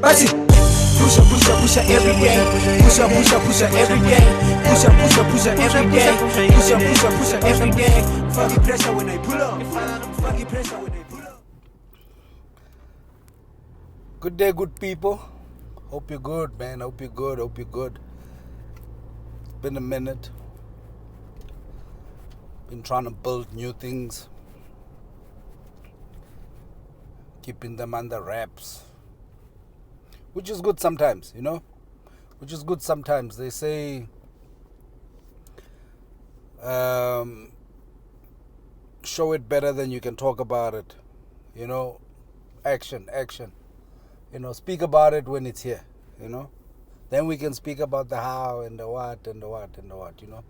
Basi. Push up every day. Push up every day. Push up every day. Push up every day. Fuck the pressure when I pull up. Fuck the pressure when I pull up. Good day, good people. Hope you're good, man. Hope you're good. It's been a minute. Been trying to build new things. Keeping them under wraps. Which is good sometimes, you know? Which is good sometimes. They say show it better than you can talk about it. You know? Action. You know, speak about it when it's here, you know? Then we can speak about the how and the what, you know?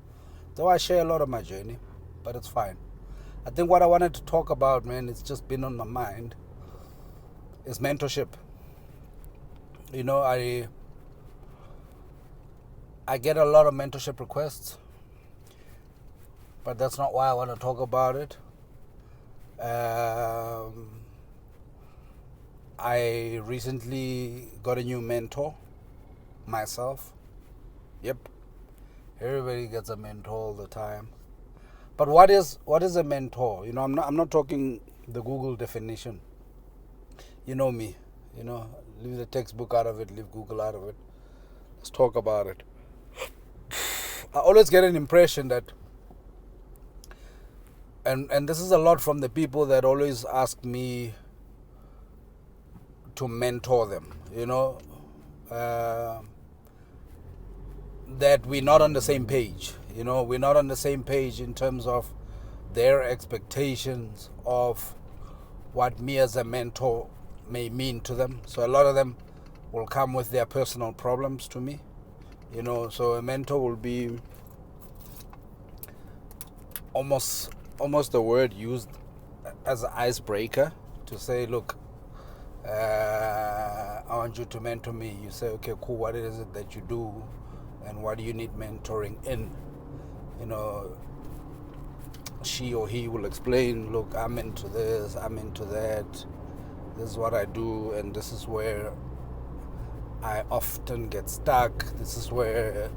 Though I share a lot of my journey, but it's fine. I think what I wanted to talk about, man, it's just been on my mind, is mentorship. You know, I get a lot of mentorship requests, but that's not why I want to talk about it. I recently got a new mentor myself. Yep. Everybody gets a mentor all the time. But what is a mentor? You know, I'm not talking the Google definition. You know me, you know, leave the textbook out of it, leave Google out of it. Let's talk about it. I always get an impression that, and this is a lot from the people that always ask me to mentor them, you know, that we're not on the same page. You know, we're not on the same page in terms of their expectations of what me as a mentor may mean to them. So a lot of them will come with their personal problems to me, you know. So a mentor will be almost the word used as an icebreaker to say, look, I want you to mentor me. You say, okay, cool, what is it that you do and what do you need mentoring in? You know, she or he will explain, look, I'm into this, I'm into that, this is what I do, and this is where I often get stuck, this is where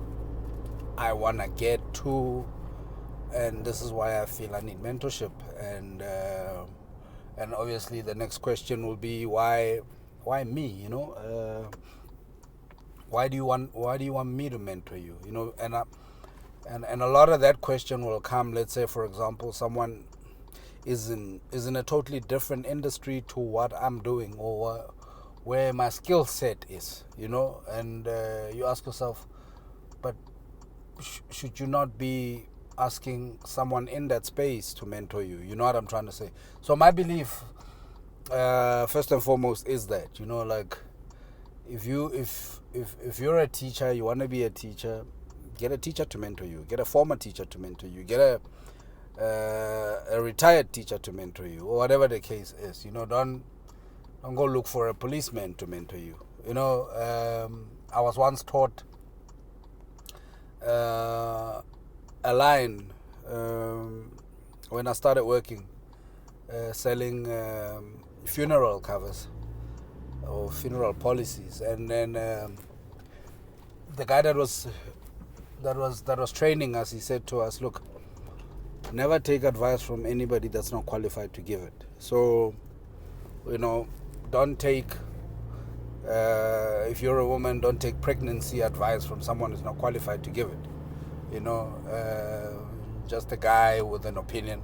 I want to get to, and this is why I feel I need mentorship. And obviously the next question will be, why me, you know? Why do you want me to mentor you? You know, and a lot of that question will come, let's say, for example, someone is in a totally different industry to what I'm doing, or where my skill set is, you know, and you ask yourself, but should you not be asking someone in that space to mentor you? You know what I'm trying to say? So my belief, first and foremost, is that, you know, like, if you're a teacher, you want to be a teacher, get a teacher to mentor you, get a former teacher to mentor you, get a retired teacher to mentor you, or whatever the case is. You know, don't go look for a policeman to mentor you. You know, I was once taught a line when I started working, selling funeral covers or funeral policies, and then the guy that was training us, he said to us, look, never take advice from anybody that's not qualified to give it. So, you know, don't take, if you're a woman, don't take pregnancy advice from someone who's not qualified to give it. You know, just a guy with an opinion,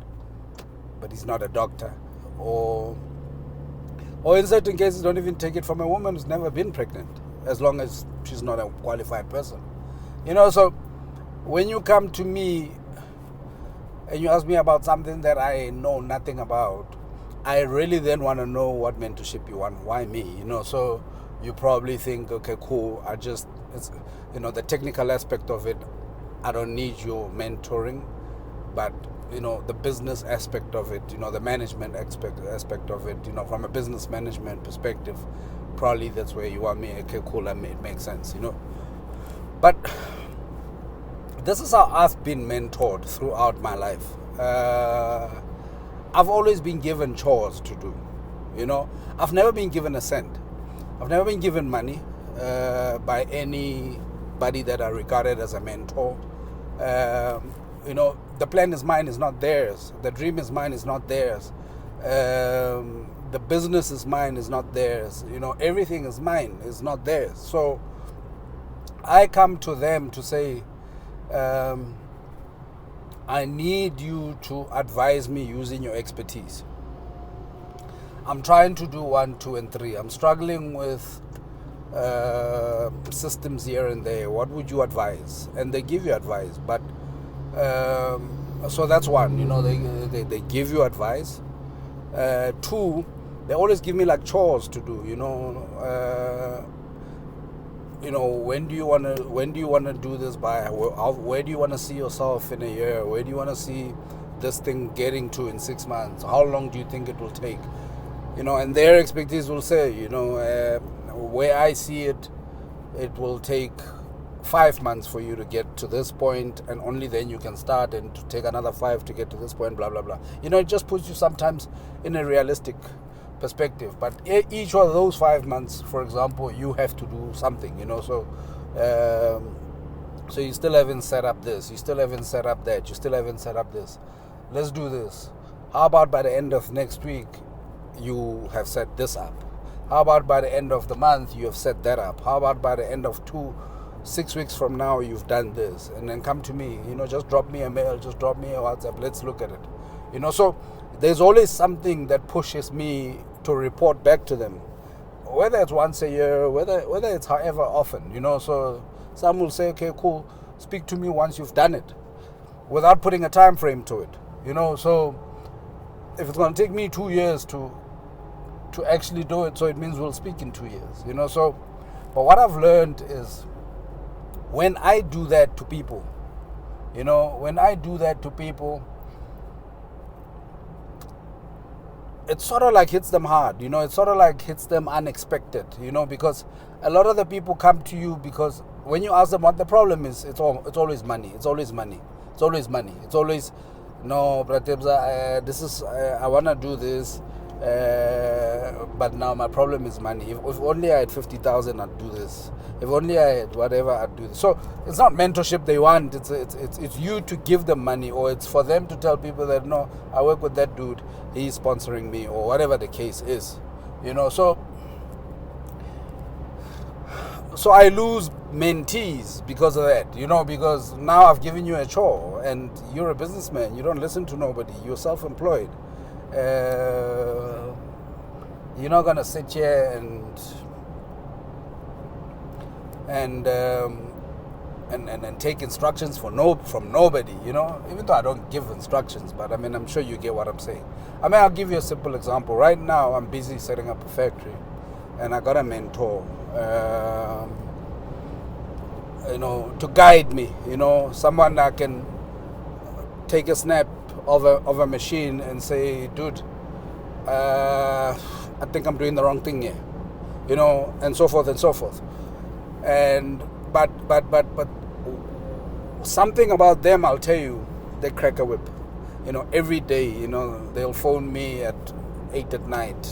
but he's not a doctor. Or in certain cases, don't even take it from a woman who's never been pregnant, as long as she's not a qualified person. You know, so when you come to me and you ask me about something that I know nothing about, I really then want to know what mentorship you want. Why me? You know, so you probably think, okay, cool, it's, you know, the technical aspect of it, I don't need your mentoring, but, you know, the business aspect of it, you know, the management aspect of it, you know, from a business management perspective, probably that's where you want me. Okay, cool, it makes sense, you know. But this is how I've been mentored throughout my life. I've always been given chores to do, you know. I've never been given a cent. I've never been given money by anybody that I regarded as a mentor. The plan is mine, is not theirs. The dream is mine, is not theirs. The business is mine, is not theirs. Everything is mine, is not theirs. So I come to them to say, I need you to advise me using your expertise. I'm trying to do 1, 2, and 3. I'm struggling with systems here and there. What would you advise? And they give you advice. But so that's one. They give you advice. 2, they always give me like chores to do. When do you want to do this by? Where do you want to see yourself in a year? Where do you want to see this thing getting to in 6 months? How long do you think it will take? And their expertise will say, where I see it, it will take 5 months for you to get to this point, and only then you can start, and to take another 5 to get to this point, blah, blah, blah. It just puts you sometimes in a realistic perspective. But each of those 5 months, for example, you have to do something, so you still haven't set up this, you still haven't set up that, you still haven't set up this. Let's do this. How about by the end of next week, you have set this up? How about by the end of the month, you have set that up? How about by the end of 6 weeks from now, you've done this? And then come to me, just drop me a mail, just drop me a WhatsApp, let's look at it. So there's always something that pushes me to report back to them, whether it's once a year, whether it's however often, so some will say, okay, cool, speak to me once you've done it, without putting a time frame to it, so if it's going to take me 2 years to actually do it, so it means we'll speak in 2 years, so, but what I've learned is, when I do that to people, it sort of like hits them hard, it sort of like hits them unexpected, because a lot of the people come to you because when you ask them what the problem is, it's always money, it's always money, it's always money, it's always, no, Pratebza, this is, I want to do this, but now my problem is money. If only I had 50,000, I'd do this. If only I had whatever, I'd do this. So it's not mentorship they want. It's you to give them money, or it's for them to tell people that, no, I work with that dude, he's sponsoring me, or whatever the case is. So I lose mentees because of that, because now I've given you a chore, and you're a businessman. You don't listen to nobody. You're self-employed. You're not gonna sit here and take instructions from nobody, even though I don't give instructions, but I'm sure you get what I'm saying. I'll give you a simple example. Right now I'm busy setting up a factory, and I got a mentor, to guide me, someone that can take a snap of a machine and say, dude, I think I'm doing the wrong thing here, and so forth and so forth. And but something about them, I'll tell you, they crack a whip. Every day, they'll phone me at 8 at night.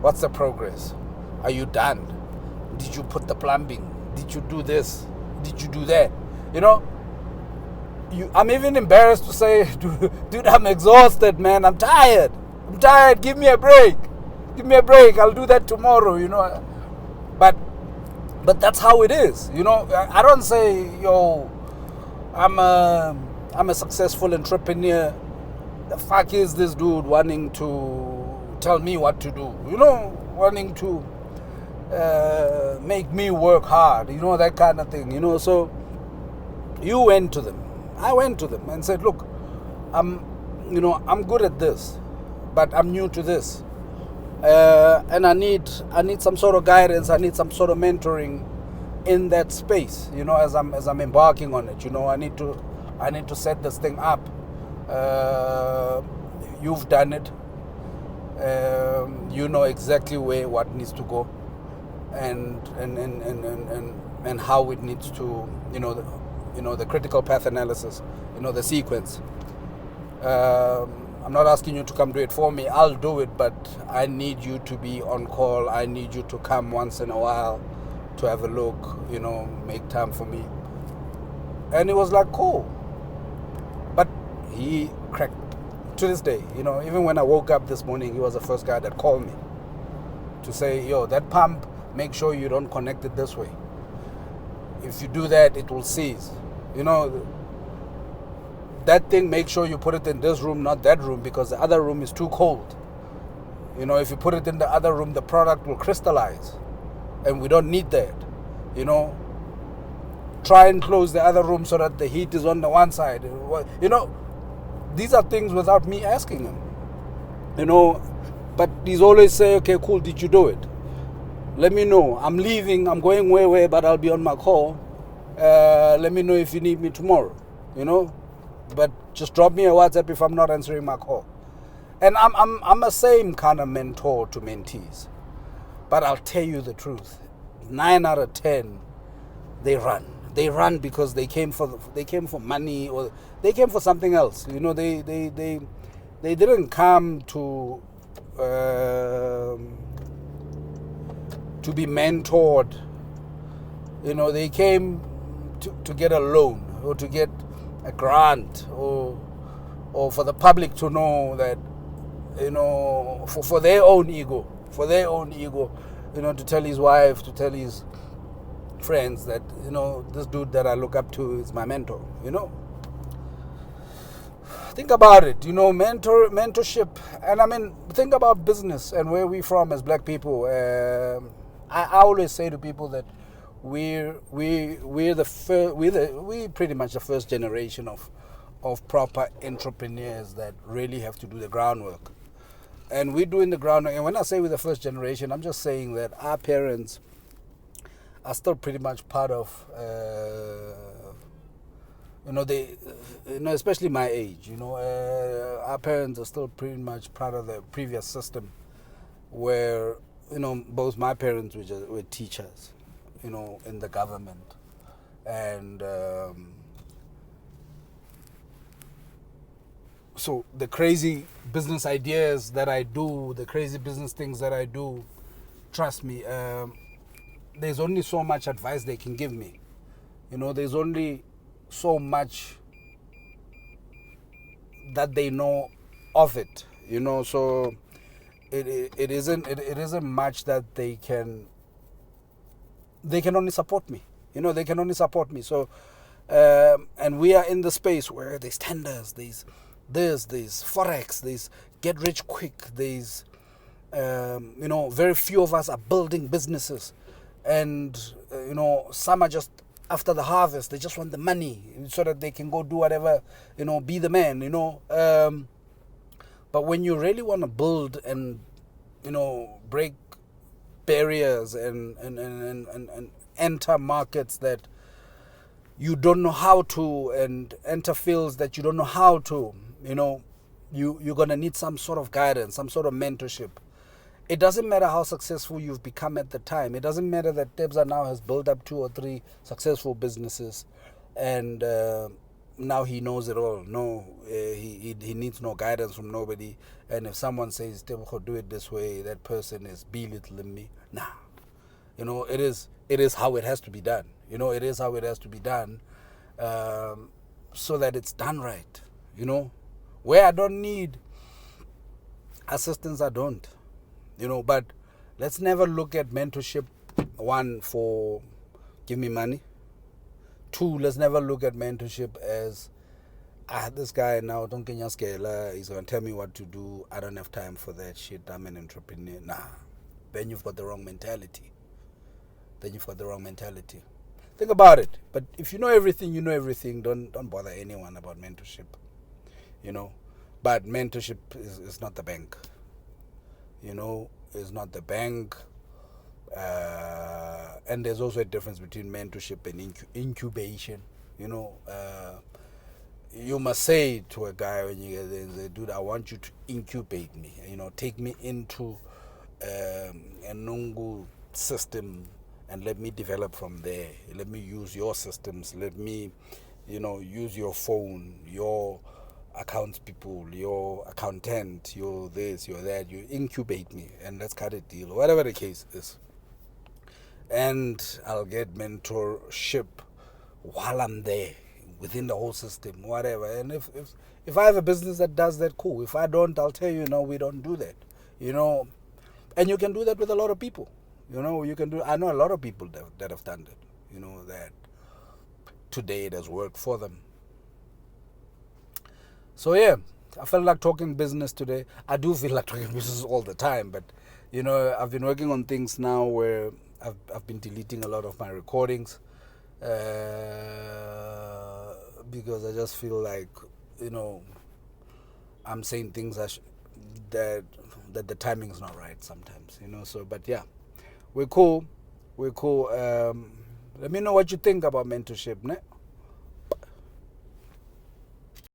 What's the progress? Are you done? Did you put the plumbing? Did you do this? Did you do that? I'm even embarrassed to say, dude, I'm exhausted, man. I'm tired. Give me a break. I'll do that tomorrow, But that's how it is, I don't say, yo, I'm a successful entrepreneur. The fuck is this dude wanting to tell me what to do? Wanting to make me work hard, that kind of thing, So you went to them. I went to them and said, look, I'm good at this, but I'm new to this, and I need some sort of guidance. I need some sort of mentoring in that space, as I'm embarking on it. I need to set this thing up. You've done it. You know exactly what needs to go, and how it needs to, the critical path analysis, the sequence. I'm not asking you to come do it for me. I'll do it, but I need you to be on call. I need you to come once in a while to have a look, make time for me. And it was like, cool. But he cracked to this day, even when I woke up this morning, he was the first guy that called me to say, yo, that pump, make sure you don't connect it this way. If you do that, it will seize. That thing, make sure you put it in this room, not that room, because the other room is too cold. If you put it in the other room, the product will crystallize. And we don't need that. Try and close the other room so that the heat is on the one side. These are things without me asking him. But he's always say, okay, cool, did you do it? Let me know. I'm leaving, I'm going where, but I'll be on my call. Let me know if you need me tomorrow, But just drop me a WhatsApp if I'm not answering my call. And I'm the same kind of mentor to mentees. But I'll tell you the truth. 9 out of 10, they run. They run because they came for money, or they came for something else. They didn't come to be mentored. They came to get a loan, or to get a grant, or for the public to know that, for their own ego, to tell his wife, to tell his friends that, this dude that I look up to is my mentor. Think about it, mentorship. And think about business and where we're from as black people. I always say to people that we're pretty much the first generation of proper entrepreneurs that really have to do the groundwork. And we're doing the groundwork. And when I say we're the first generation, I'm just saying that our parents are still pretty much part of, especially my age, our parents are still pretty much part of the previous system where, both my parents were teachers, in the government. And so the crazy business ideas that I do, the crazy business things that I do, trust me, there's only so much advice they can give me. There's only so much that they know of it. So it isn't much that they can only support me. They can only support me. So and we are in the space where there's tenders, there's forex, there's get rich quick, there's very few of us are building businesses. And some are just after the harvest, they just want the money so that they can go do whatever, be the man, but when you really want to build and break barriers and enter markets that you don't know how to, and enter fields that you don't know how to, you're going to need some sort of guidance, some sort of mentorship. It doesn't matter how successful you've become at the time. It doesn't matter that Tebza now has built up 2 or 3 successful businesses, and now he knows it all. No, he needs no guidance from nobody. And if someone says, Tebza, do it this way, that person is belittling me. Nah, it is how it has to be done. It is how it has to be done, so that it's done right. Where I don't need assistance, I don't. But let's never look at mentorship, 1, for give me money. 2, let's never look at mentorship as, this guy now, don't get your scale, he's going to tell me what to do. I don't have time for that shit. I'm an entrepreneur. Nah, then you've got the wrong mentality. Think about it. But if you know everything, don't bother anyone about mentorship. But mentorship is not the bank. Is not the bank. And there's also a difference between mentorship and incubation. You must say to a guy when you get there, say, dude, I want you to incubate me. Take me into a Nungu system and let me develop from there. Let me use your systems. Let me, use your phone, your accounts people, your accountant, your this, your that. You incubate me, and let's cut a deal, whatever the case is. And I'll get mentorship while I'm there within the whole system, whatever. And if I have a business that does that, cool. If I don't, I'll tell you, no, we don't do that. And you can do that with a lot of people. You can do. I know a lot of people that have done that. That today it has worked for them. So yeah, I felt like talking business today. I do feel like talking business all the time, but I've been working on things now where I've been deleting a lot of my recordings because I just feel like I'm saying things that the timing's not right sometimes. So, but yeah, we're cool. Let me know what you think about mentorship, ne?